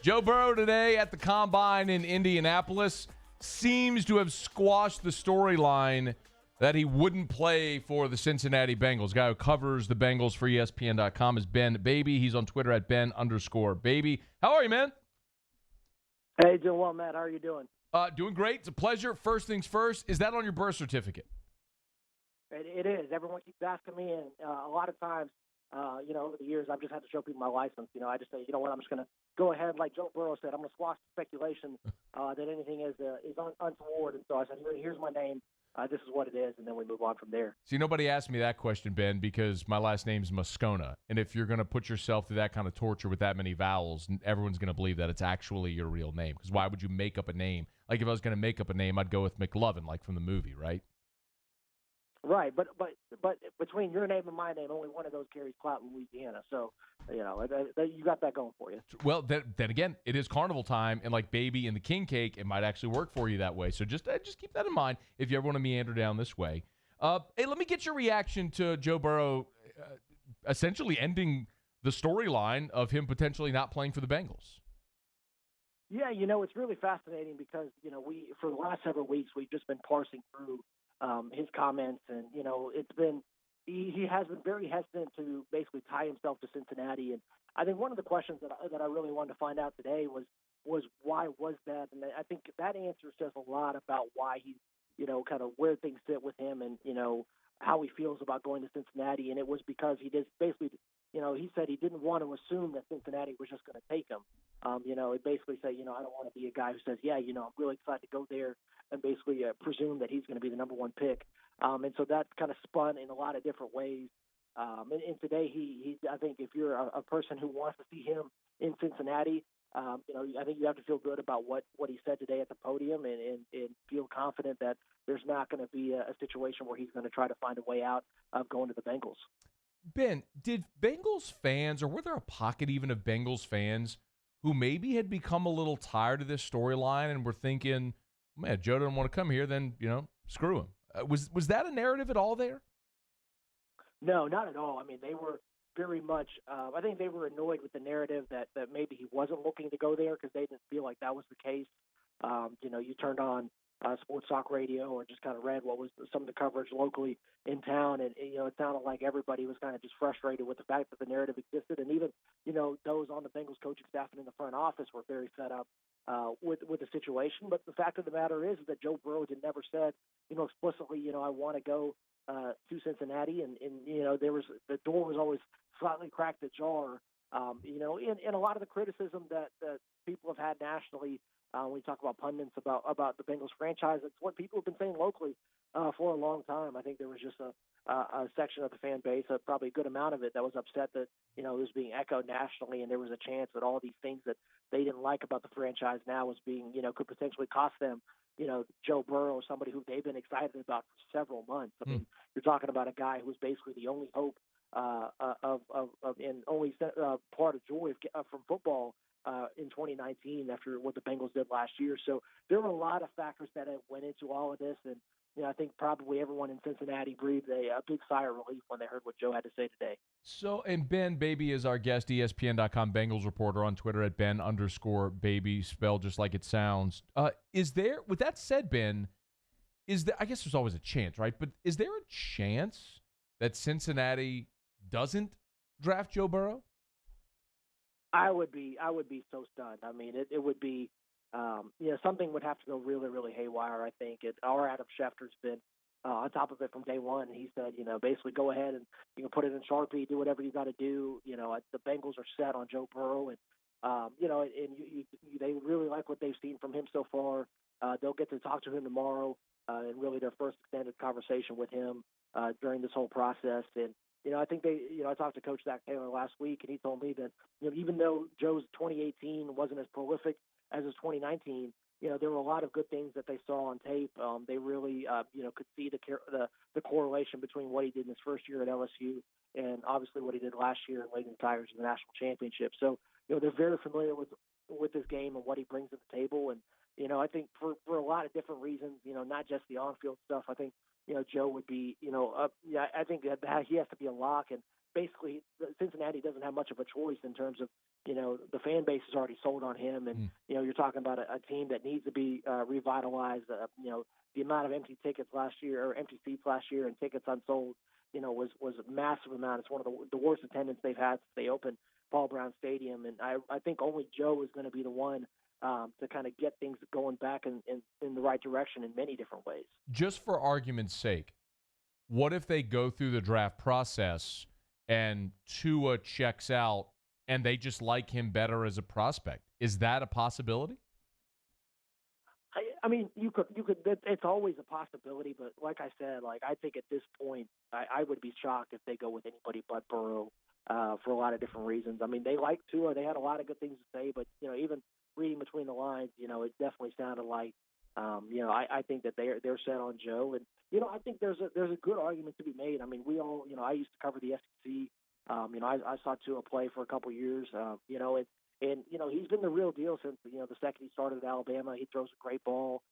Joe Burrow today at the Combine in Indianapolis seems to have squashed the storyline that he wouldn't play for the Cincinnati Bengals. Guy who covers the Bengals for ESPN.com is Ben Baby. He's on Twitter at Ben_Baby. How are you, man? Hey, doing well, Matt. How are you doing? Doing great. It's a pleasure. First things first, is that on your birth certificate? It is. Everyone keeps asking me, and a lot of times, over the years, I've just had to show people my license. I just say, you know what, I'm just going to go ahead, like Joe Burrow said, I'm going to squash the speculation that anything is untoward. And so I said, here's my name. This is what it is, and then we move on from there. See, nobody asked me that question, Ben, because my last name's Moscona. And if you're going to put yourself through that kind of torture with that many vowels, everyone's going to believe that it's actually your real name. Because why would you make up a name? Like, if I was going to make up a name, I'd go with McLovin, like from the movie, right? Right, but between your name and my name, only one of those carries clout in Louisiana. So, you got that going for you. Well, then again, it is carnival time, and like Baby and the King Cake, it might actually work for you that way. So just keep that in mind if you ever want to meander down this way. Hey, let me get your reaction to Joe Burrow essentially ending the storyline of him potentially not playing for the Bengals. Yeah, it's really fascinating because, we for the last several weeks, we've just been parsing through his comments, and it's been he has been very hesitant to basically tie himself to Cincinnati. And I think one of the questions that I really wanted to find out today was why was that? And I think that answer says a lot about why he's kind of where things sit with him, and how he feels about going to Cincinnati. And it was because he just basically he said he didn't want to assume that Cincinnati was just going to take him. It basically said, I don't want to be a guy who says, I'm really excited to go there and basically presume that he's going to be the number one pick. And so that kind of spun in a lot of different ways. And today, I think if you're a person who wants to see him in Cincinnati, I think you have to feel good about what he said today at the podium, and feel confident that there's not going to be a situation where he's going to try to find a way out of going to the Bengals. Ben, did Bengals fans, or were there a pocket even of Bengals fans who maybe had become a little tired of this storyline and were thinking, man, Joe doesn't want to come here, then, screw him. Was that a narrative at all there? No, not at all. I mean, they were very much I think they were annoyed with the narrative that maybe he wasn't looking to go there because they didn't feel like that was the case. You turned on sports talk radio or just kind of read what was some of the coverage locally in town, and it sounded like everybody was kind of just frustrated with the fact that the narrative existed, and even those on the Bengals coaching staff and in the front office were very fed up with the situation. But the fact of the matter is that Joe Burrow never said explicitly I want to go to Cincinnati, and there was the door was always slightly cracked ajar. In a lot of the criticism that people have had nationally. When we talk about pundits about the Bengals franchise, it's what people have been saying locally for a long time. I think there was just a section of the fan base, probably a good amount of it, that was upset that it was being echoed nationally, and there was a chance that all these things that they didn't like about the franchise now was being could potentially cost them Joe Burrow, somebody who they've been excited about for several months. I mean, you're talking about a guy who was basically the only hope and only part of joy from football in 2019 after what the Bengals did last year. So there were a lot of factors that went into all of this, and I think probably everyone in Cincinnati breathed a big sigh of relief when they heard what Joe had to say today. So, and Ben Baby is our guest, ESPN.com Bengals reporter, on Twitter at Ben_Baby, spelled just like it sounds. With that said, Ben, I guess there's always a chance, right? But is there a chance that Cincinnati doesn't draft Joe Burrow? I would be so stunned. I mean, it would be, something would have to go really, really haywire, I think. Our Adam Schefter's been on top of it from day one. He said, basically go ahead and put it in Sharpie, do whatever you got to do. The Bengals are set on Joe Burrow, and they really like what they've seen from him so far. They'll get to talk to him tomorrow, and really their first extended conversation with him during this whole process. And I think I talked to Coach Zach Taylor last week, and he told me that, even though Joe's 2018 wasn't as prolific as his 2019, there were a lot of good things that they saw on tape. They really, could see the correlation between what he did in his first year at LSU and obviously what he did last year and leading the Tigers in the national championship. So, they're very familiar with his game and what he brings to the table. And, I think for a lot of different reasons, not just the on-field stuff. I think Joe would be, yeah, I think that he has to be a lock, and basically Cincinnati doesn't have much of a choice in terms of, the fan base is already sold on him, and you're talking about a team that needs to be revitalized. The amount of empty tickets last year, or empty seats last year, and tickets unsold, was a massive amount. It's one of the worst attendance they've had since they opened Paul Brown Stadium, and I think only Joe is going to be the one to kind of get things going back in the right direction in many different ways. Just for argument's sake, what if they go through the draft process and Tua checks out and they just like him better as a prospect? Is that a possibility? I mean, you could. It's always a possibility, but like I said, I think at this point, I would be shocked if they go with anybody but Burrow for a lot of different reasons. I mean, they like Tua; they had a lot of good things to say, but even reading between the lines, it definitely sounded like, I think that they're set on Joe, and I think there's a good argument to be made. I mean, we all, I used to cover the SEC. I saw Tua play for a couple years, and he's been the real deal since the second he started at Alabama. He throws a great ball.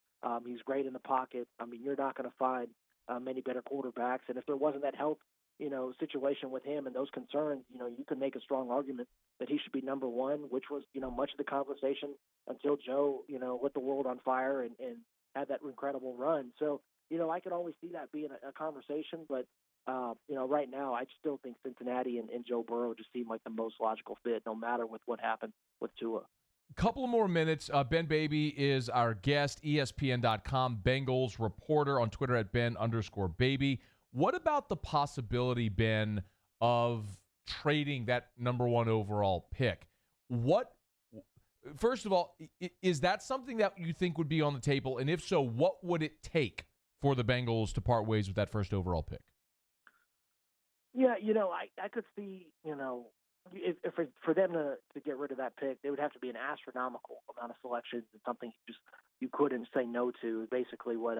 He's great in the pocket. I mean, you're not going to find many better quarterbacks. And if there wasn't that health, situation with him and those concerns, you could make a strong argument that he should be number one, which was much of the conversation until Joe lit the world on fire and had that incredible run. So I could always see that being a conversation, but right now, I still think Cincinnati and Joe Burrow just seem like the most logical fit, no matter with what happened with Tua. Couple of more minutes. Ben Baby is our guest, ESPN.com Bengals reporter, on Twitter at Ben_Baby. What about the possibility, Ben, of trading that number one overall pick? First of all, is that something that you think would be on the table? And if so, what would it take for the Bengals to part ways with that first overall pick? Yeah, I could see, if for them to get rid of that pick, there would have to be an astronomical amount of selections and something you couldn't say no to. Basically, what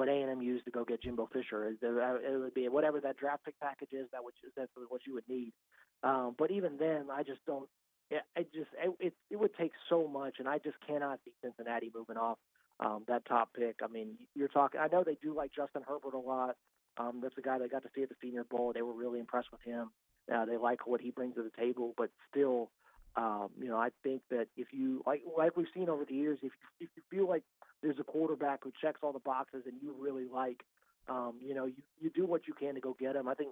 A&M used to go get Jimbo Fisher. It would be whatever that draft pick package is. That's what you would need. But even then, I just don't. It would take so much, and I just cannot see Cincinnati moving off that top pick. I mean, you're talking. I know they do like Justin Herbert a lot. That's a guy they got to see at the Senior Bowl. They were really impressed with him. They like what he brings to the table, but still, I think that if you like we've seen over the years, if you feel like there's a quarterback who checks all the boxes and you really like, you do what you can to go get him. I think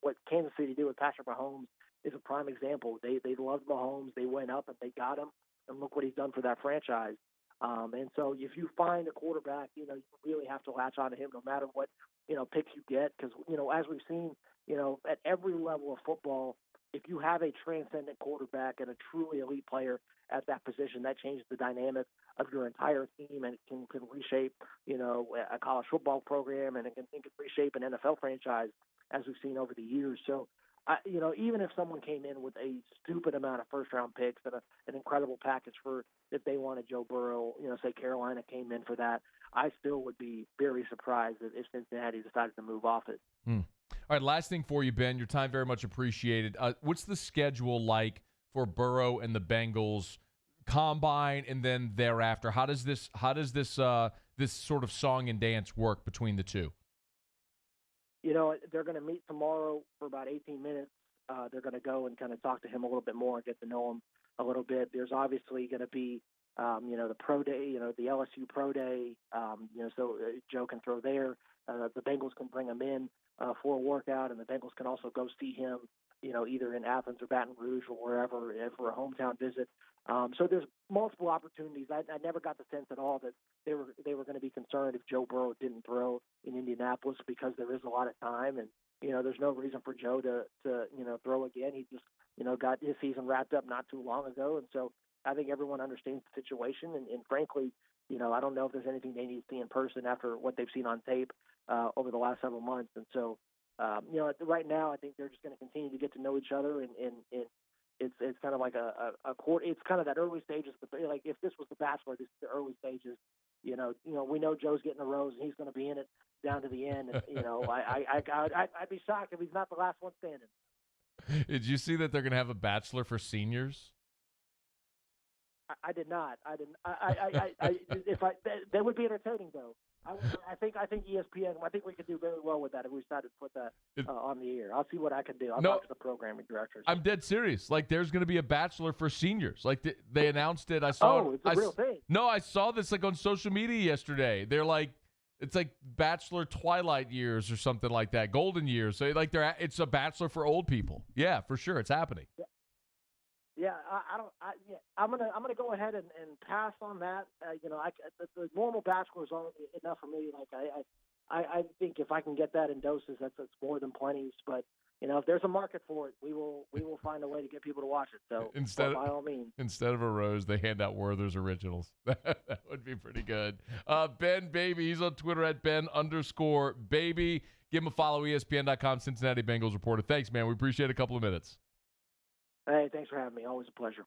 what Kansas City did with Patrick Mahomes is a prime example. They loved Mahomes. They went up and they got him, and look what he's done for that franchise. And so if you find a quarterback, you really have to latch on to him no matter what picks you get, because as we've seen, at every level of football, if you have a transcendent quarterback and a truly elite player at that position, that changes the dynamic of your entire team, and it can reshape a college football program, and it can reshape an NFL franchise, as we've seen over the years. So even if someone came in with a stupid amount of first-round picks and an incredible package for if they wanted Joe Burrow, say Carolina came in for that, I still would be very surprised if Cincinnati decided to move off it. All right, last thing for you, Ben. Your time very much appreciated. What's the schedule like for Burrow and the Bengals combine, and then thereafter? How does this this sort of song and dance work between the two? They're going to meet tomorrow for about 18 minutes. They're going to go and kind of talk to him a little bit more and get to know him a little bit. There's obviously going to be, the pro day, the LSU pro day, so Joe can throw there. The Bengals can bring him in for a workout, and the Bengals can also go see him, either in Athens or Baton Rouge or wherever for a hometown visit. So there's multiple opportunities. I never got the sense at all that they were going to be concerned if Joe Burrow didn't throw in Indianapolis, because there is a lot of time, and there's no reason for Joe to throw again. He just got his season wrapped up not too long ago, and so I think everyone understands the situation. And frankly, I don't know if there's anything they need to see in person after what they've seen on tape over the last several months. And so, right now, I think they're just going to continue to get to know each other, and it's kind of like a court. It's kind of that early stages. But like if this was The Bachelor, this is the early stages. We know Joe's getting a rose, and he's going to be in it down to the end. And, I'd be shocked if he's not the last one standing. Did you see that they're going to have a Bachelor for seniors? I did not. I didn't. That would be entertaining though. I think ESPN. I think we could do very well with that if we decided to put that on the air. I'll see what I can do. I'll talk to the programming directors. I'm dead serious. Like, there's going to be a Bachelor for seniors. Like, they announced it. I saw. Oh, it's a real thing. No, I saw this like on social media yesterday. They're like, it's like Bachelor Twilight years or something like that, golden years. So like, it's a Bachelor for old people. Yeah, for sure, it's happening. Yeah, I'm gonna go ahead and pass on that. The normal Bachelor is enough for me. Like I think if I can get that in doses, that's more than plenty. But if there's a market for it, we will find a way to get people to watch it. So by all means, instead of a rose, they hand out Werther's originals. That would be pretty good. Ben Baby, he's on Twitter at Ben_Baby. Give him a follow. ESPN.com, Cincinnati Bengals reporter. Thanks, man. We appreciate a couple of minutes. Hey, thanks for having me. Always a pleasure.